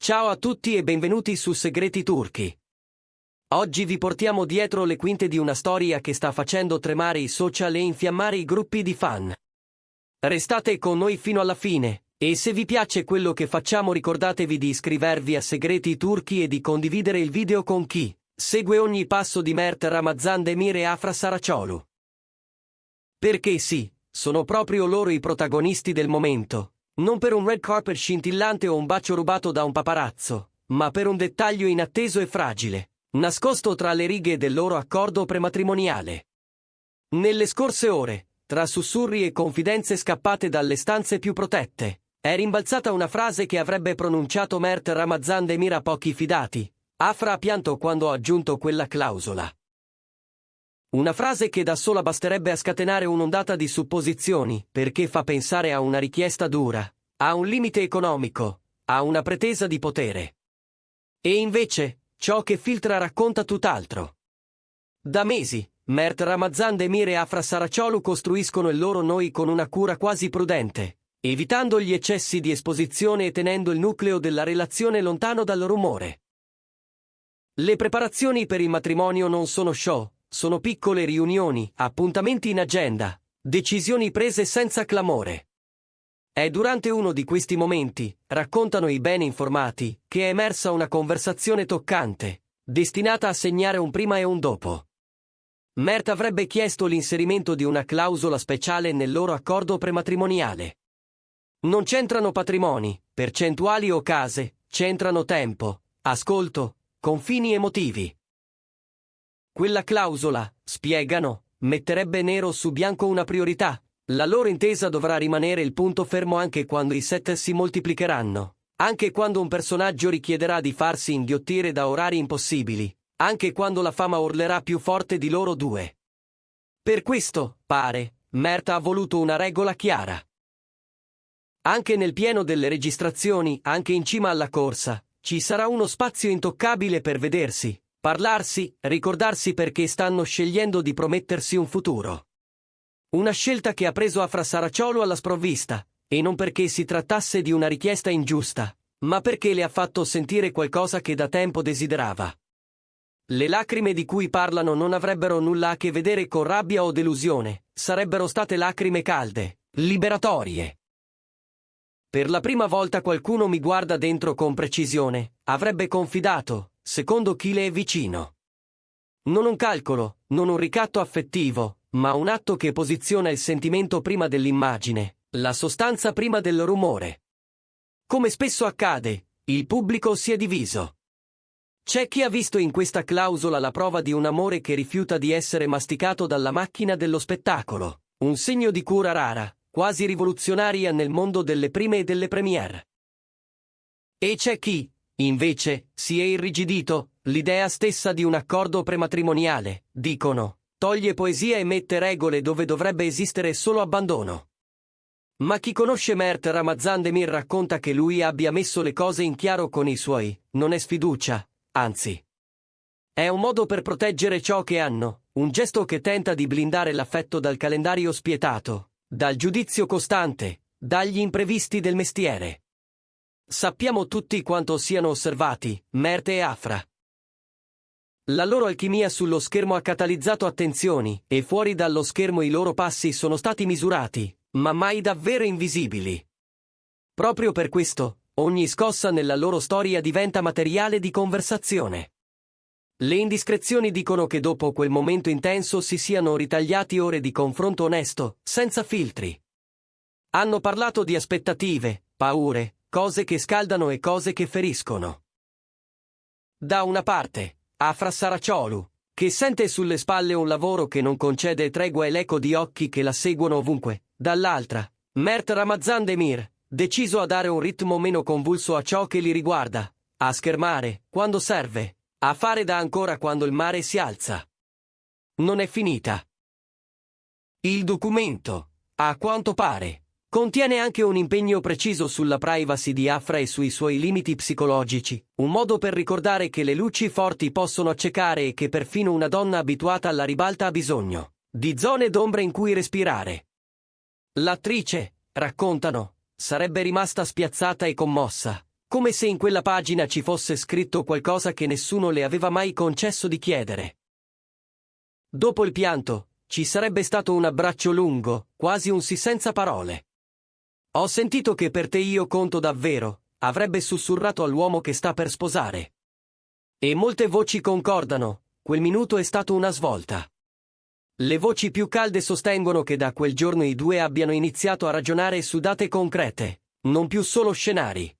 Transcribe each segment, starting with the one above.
Ciao a tutti e benvenuti su Segreti Turchi. Oggi vi portiamo dietro le quinte di una storia che sta facendo tremare i social e infiammare i gruppi di fan. Restate con noi fino alla fine, e se vi piace quello che facciamo ricordatevi di iscrivervi a Segreti Turchi e di condividere il video con chi segue ogni passo di Mert Ramazan Demir e Afra Saraciolu. Perché sì, sono proprio loro i protagonisti del momento. Non per un red carpet scintillante o un bacio rubato da un paparazzo, ma per un dettaglio inatteso e fragile, nascosto tra le righe del loro accordo prematrimoniale. Nelle scorse ore, tra sussurri e confidenze scappate dalle stanze più protette, è rimbalzata una frase che avrebbe pronunciato Mert Ramazan Demir a pochi fidati. Afra ha pianto quando ha aggiunto quella clausola. Una frase che da sola basterebbe a scatenare un'ondata di supposizioni, perché fa pensare a una richiesta dura, a un limite economico, a una pretesa di potere. E invece, ciò che filtra racconta tutt'altro. Da mesi, Mert Ramazan Demir e Afra Saraciolu costruiscono il loro noi con una cura quasi prudente, evitando gli eccessi di esposizione e tenendo il nucleo della relazione lontano dal rumore. Le preparazioni per il matrimonio non sono show. Sono piccole riunioni, appuntamenti in agenda, decisioni prese senza clamore. È durante uno di questi momenti, raccontano i bene informati, che è emersa una conversazione toccante, destinata a segnare un prima e un dopo. Mert avrebbe chiesto l'inserimento di una clausola speciale nel loro accordo prematrimoniale. Non c'entrano patrimoni, percentuali o case, c'entrano tempo, ascolto, confini emotivi. Quella clausola, spiegano, metterebbe nero su bianco una priorità. La loro intesa dovrà rimanere il punto fermo anche quando i set si moltiplicheranno, anche quando un personaggio richiederà di farsi inghiottire da orari impossibili, anche quando la fama urlerà più forte di loro due. Per questo, pare, Mert ha voluto una regola chiara. Anche nel pieno delle registrazioni, anche in cima alla corsa, ci sarà uno spazio intoccabile per vedersi, parlarsi, ricordarsi perché stanno scegliendo di promettersi un futuro. Una scelta che ha preso Afra Saraciolu alla sprovvista, e non perché si trattasse di una richiesta ingiusta, ma perché le ha fatto sentire qualcosa che da tempo desiderava. Le lacrime di cui parlano non avrebbero nulla a che vedere con rabbia o delusione, sarebbero state lacrime calde, liberatorie. Per la prima volta qualcuno mi guarda dentro con precisione, avrebbe confidato, secondo chi le è vicino. Non un calcolo, non un ricatto affettivo, ma un atto che posiziona il sentimento prima dell'immagine, la sostanza prima del rumore. Come spesso accade, il pubblico si è diviso. C'è chi ha visto in questa clausola la prova di un amore che rifiuta di essere masticato dalla macchina dello spettacolo, un segno di cura rara, quasi rivoluzionaria nel mondo delle prime e delle premiere. E c'è chi, invece, si è irrigidito, l'idea stessa di un accordo prematrimoniale, dicono, toglie poesia e mette regole dove dovrebbe esistere solo abbandono. Ma chi conosce Mert Ramazan Demir racconta che lui abbia messo le cose in chiaro con i suoi, non è sfiducia, anzi. È un modo per proteggere ciò che hanno, un gesto che tenta di blindare l'affetto dal calendario spietato, dal giudizio costante, dagli imprevisti del mestiere. Sappiamo tutti quanto siano osservati, Mert e Afra. La loro alchimia sullo schermo ha catalizzato attenzioni, e fuori dallo schermo i loro passi sono stati misurati, ma mai davvero invisibili. Proprio per questo, ogni scossa nella loro storia diventa materiale di conversazione. Le indiscrezioni dicono che dopo quel momento intenso si siano ritagliati ore di confronto onesto, senza filtri. Hanno parlato di aspettative, paure, cose che scaldano e cose che feriscono. Da una parte, Afra Saraciolu, che sente sulle spalle un lavoro che non concede tregua e l'eco di occhi che la seguono ovunque, dall'altra, Mert Ramazan Demir, deciso a dare un ritmo meno convulso a ciò che li riguarda, a schermare, quando serve, a fare da ancora quando il mare si alza. Non è finita. Il documento, a quanto pare, contiene anche un impegno preciso sulla privacy di Afra e sui suoi limiti psicologici, un modo per ricordare che le luci forti possono accecare e che perfino una donna abituata alla ribalta ha bisogno di zone d'ombra in cui respirare. L'attrice, raccontano, sarebbe rimasta spiazzata e commossa, Come se in quella pagina ci fosse scritto qualcosa che nessuno le aveva mai concesso di chiedere. Dopo il pianto, ci sarebbe stato un abbraccio lungo, quasi un sì senza parole. Ho sentito che per te io conto davvero, avrebbe sussurrato all'uomo che sta per sposare. E molte voci concordano, quel minuto è stato una svolta. Le voci più calde sostengono che da quel giorno i due abbiano iniziato a ragionare su date concrete, non più solo scenari.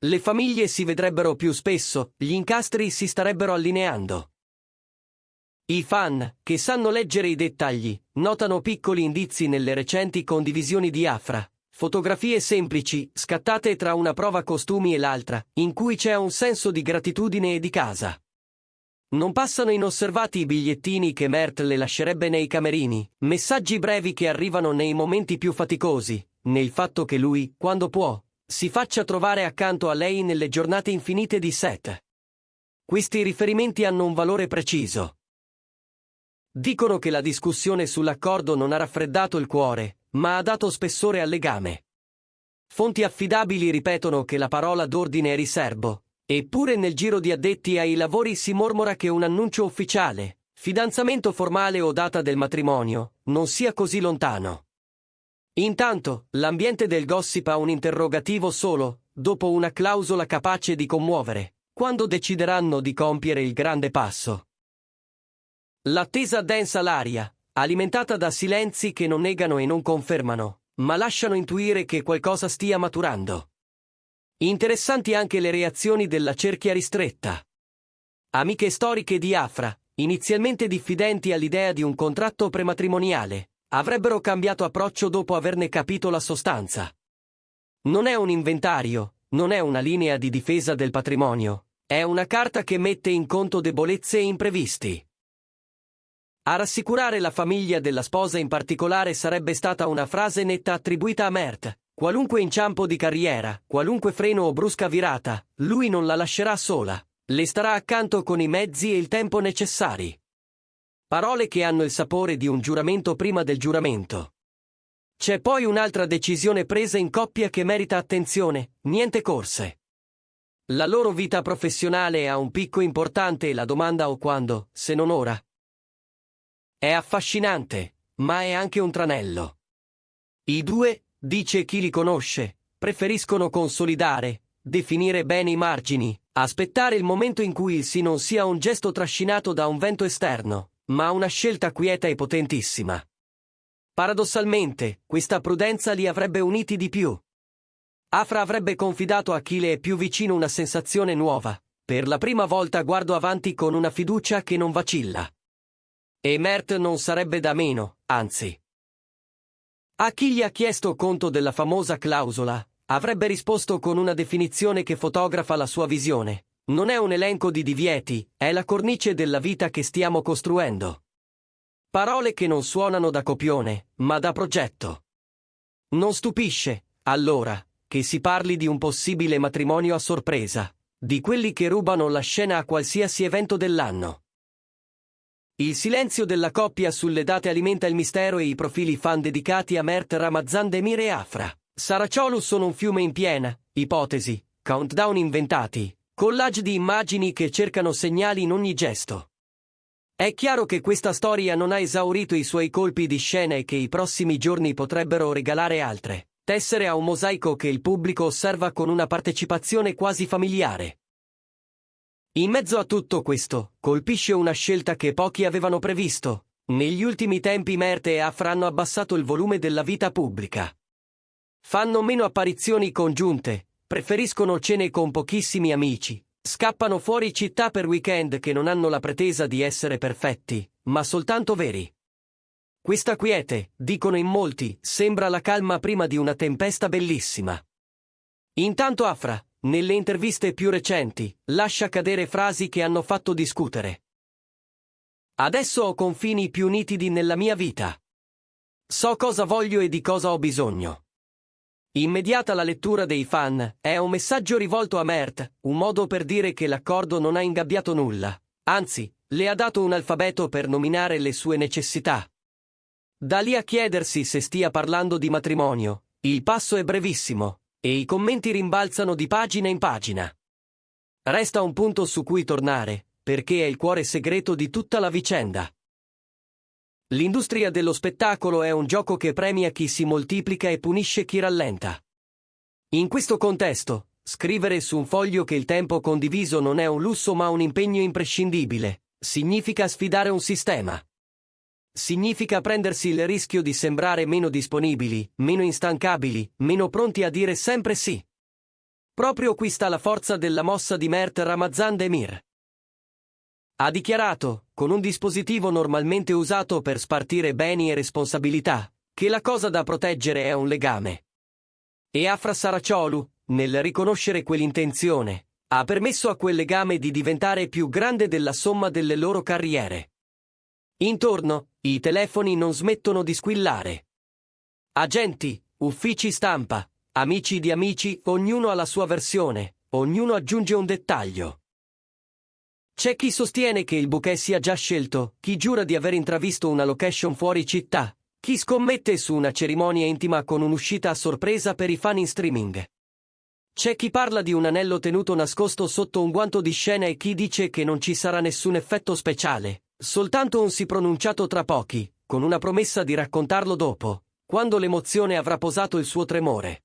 Le famiglie si vedrebbero più spesso, gli incastri si starebbero allineando. I fan, che sanno leggere i dettagli, notano piccoli indizi nelle recenti condivisioni di Afra, fotografie semplici, scattate tra una prova costumi e l'altra, in cui c'è un senso di gratitudine e di casa. Non passano inosservati i bigliettini che Mert le lascerebbe nei camerini, messaggi brevi che arrivano nei momenti più faticosi, nel fatto che lui, quando può, si faccia trovare accanto a lei nelle giornate infinite di Seth. Questi riferimenti hanno un valore preciso. Dicono che la discussione sull'accordo non ha raffreddato il cuore, ma ha dato spessore al legame. Fonti affidabili ripetono che la parola d'ordine è riserbo, eppure nel giro di addetti ai lavori si mormora che un annuncio ufficiale, fidanzamento formale o data del matrimonio, non sia così lontano. Intanto, l'ambiente del gossip ha un interrogativo solo, dopo una clausola capace di commuovere, quando decideranno di compiere il grande passo. L'attesa densa l'aria, alimentata da silenzi che non negano e non confermano, ma lasciano intuire che qualcosa stia maturando. Interessanti anche le reazioni della cerchia ristretta. Amiche storiche di Afra, inizialmente diffidenti all'idea di un contratto prematrimoniale, avrebbero cambiato approccio dopo averne capito la sostanza. Non è un inventario, non è una linea di difesa del patrimonio, è una carta che mette in conto debolezze e imprevisti. A rassicurare la famiglia della sposa in particolare sarebbe stata una frase netta attribuita a Mert: qualunque inciampo di carriera, qualunque freno o brusca virata, lui non la lascerà sola, le starà accanto con i mezzi e il tempo necessari. Parole che hanno il sapore di un giuramento prima del giuramento. C'è poi un'altra decisione presa in coppia che merita attenzione: niente corse. La loro vita professionale ha un picco importante e la domanda: o quando, se non ora? È affascinante, ma è anche un tranello. I due, dice chi li conosce, preferiscono consolidare, definire bene i margini, aspettare il momento in cui il sì non sia un gesto trascinato da un vento esterno, ma una scelta quieta e potentissima. Paradossalmente, questa prudenza li avrebbe uniti di più. Afra avrebbe confidato a chi le è più vicino una sensazione nuova: per la prima volta guardo avanti con una fiducia che non vacilla. E Mert non sarebbe da meno, anzi. A chi gli ha chiesto conto della famosa clausola, avrebbe risposto con una definizione che fotografa la sua visione: non è un elenco di divieti, è la cornice della vita che stiamo costruendo. Parole che non suonano da copione, ma da progetto. Non stupisce, allora, che si parli di un possibile matrimonio a sorpresa, di quelli che rubano la scena a qualsiasi evento dell'anno. Il silenzio della coppia sulle date alimenta il mistero e i profili fan dedicati a Mert Ramazan Demir e Afra Saraciolu sono un fiume in piena, ipotesi, countdown inventati, collage di immagini che cercano segnali in ogni gesto. È chiaro che questa storia non ha esaurito i suoi colpi di scena e che i prossimi giorni potrebbero regalare altre tessere a un mosaico che il pubblico osserva con una partecipazione quasi familiare. In mezzo a tutto questo, colpisce una scelta che pochi avevano previsto: negli ultimi tempi Mert e Afra hanno abbassato il volume della vita pubblica. Fanno meno apparizioni congiunte, preferiscono cene con pochissimi amici, scappano fuori città per weekend che non hanno la pretesa di essere perfetti, ma soltanto veri. Questa quiete, dicono in molti, sembra la calma prima di una tempesta bellissima. Intanto Afra, nelle interviste più recenti, lascia cadere frasi che hanno fatto discutere. Adesso ho confini più nitidi nella mia vita. So cosa voglio e di cosa ho bisogno. Immediata la lettura dei fan, è un messaggio rivolto a Mert, un modo per dire che l'accordo non ha ingabbiato nulla, anzi, le ha dato un alfabeto per nominare le sue necessità. Da lì a chiedersi se stia parlando di matrimonio, il passo è brevissimo: E i commenti rimbalzano di pagina in pagina. Resta un punto su cui tornare, perché è il cuore segreto di tutta la vicenda. L'industria dello spettacolo è un gioco che premia chi si moltiplica e punisce chi rallenta. In questo contesto, scrivere su un foglio che il tempo condiviso non è un lusso ma un impegno imprescindibile, significa sfidare un sistema. Significa prendersi il rischio di sembrare meno disponibili, meno instancabili, meno pronti a dire sempre sì. Proprio qui sta la forza della mossa di Mert Ramazan Demir. Ha dichiarato, con un dispositivo normalmente usato per spartire beni e responsabilità, che la cosa da proteggere è un legame. E Afra Saraciolu, nel riconoscere quell'intenzione, ha permesso a quel legame di diventare più grande della somma delle loro carriere. Intorno, i telefoni non smettono di squillare. Agenti, uffici stampa, amici di amici, ognuno ha la sua versione, ognuno aggiunge un dettaglio. C'è chi sostiene che il bouquet sia già scelto, chi giura di aver intravisto una location fuori città, chi scommette su una cerimonia intima con un'uscita a sorpresa per i fan in streaming. C'è chi parla di un anello tenuto nascosto sotto un guanto di scena e chi dice che non ci sarà nessun effetto speciale, soltanto un sì pronunciato tra pochi, con una promessa di raccontarlo dopo, quando l'emozione avrà posato il suo tremore.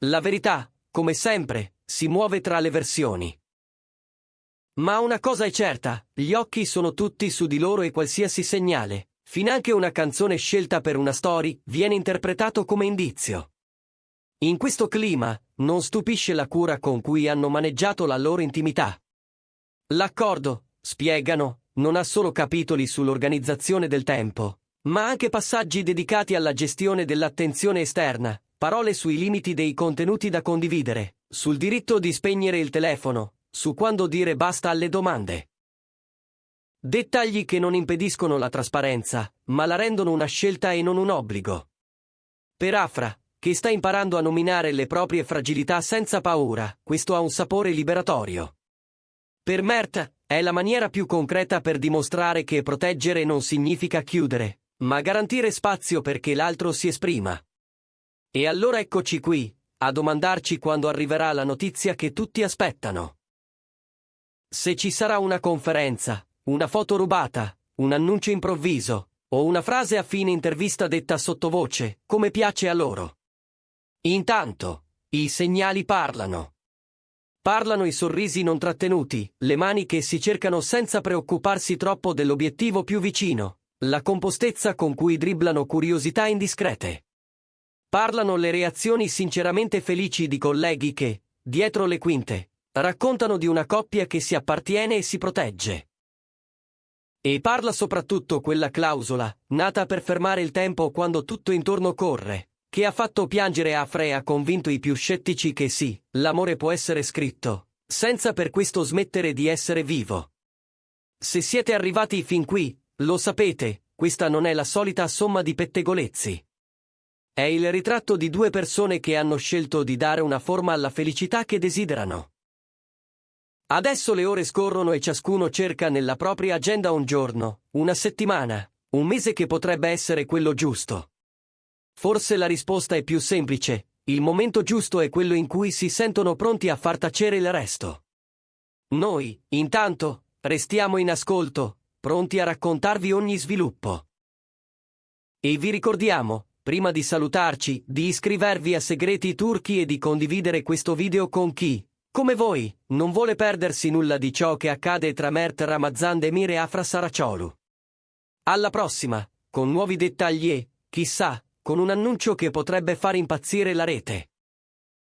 La verità, come sempre, si muove tra le versioni. Ma una cosa è certa, gli occhi sono tutti su di loro e qualsiasi segnale, finanche una canzone scelta per una story, viene interpretato come indizio. In questo clima, non stupisce la cura con cui hanno maneggiato la loro intimità. L'accordo, spiegano, non ha solo capitoli sull'organizzazione del tempo, ma anche passaggi dedicati alla gestione dell'attenzione esterna, parole sui limiti dei contenuti da condividere, sul diritto di spegnere il telefono, su quando dire basta alle domande. Dettagli che non impediscono la trasparenza, ma la rendono una scelta e non un obbligo. Per Afra, che sta imparando a nominare le proprie fragilità senza paura, questo ha un sapore liberatorio. Per Mert, è la maniera più concreta per dimostrare che proteggere non significa chiudere, ma garantire spazio perché l'altro si esprima. E allora eccoci qui, a domandarci quando arriverà la notizia che tutti aspettano. Se ci sarà una conferenza, una foto rubata, un annuncio improvviso, o una frase a fine intervista detta sottovoce, come piace a loro. Intanto, i segnali parlano. Parlano i sorrisi non trattenuti, le mani che si cercano senza preoccuparsi troppo dell'obiettivo più vicino, la compostezza con cui dribblano curiosità indiscrete. Parlano le reazioni sinceramente felici di colleghi che, dietro le quinte, raccontano di una coppia che si appartiene e si protegge. E parla soprattutto quella clausola, nata per fermare il tempo quando tutto intorno corre, che ha fatto piangere Afra e ha convinto i più scettici che sì, l'amore può essere scritto, senza per questo smettere di essere vivo. Se siete arrivati fin qui, lo sapete, questa non è la solita somma di pettegolezzi. È il ritratto di due persone che hanno scelto di dare una forma alla felicità che desiderano. Adesso le ore scorrono e ciascuno cerca nella propria agenda un giorno, una settimana, un mese che potrebbe essere quello giusto. Forse la risposta è più semplice, il momento giusto è quello in cui si sentono pronti a far tacere il resto. Noi, intanto, restiamo in ascolto, pronti a raccontarvi ogni sviluppo. E vi ricordiamo, prima di salutarci, di iscrivervi a Segreti Turchi e di condividere questo video con chi, come voi, non vuole perdersi nulla di ciò che accade tra Mert Ramazan Demir e Afra Saraciolu. Alla prossima, con nuovi dettagli e, chissà, con un annuncio che potrebbe far impazzire la rete.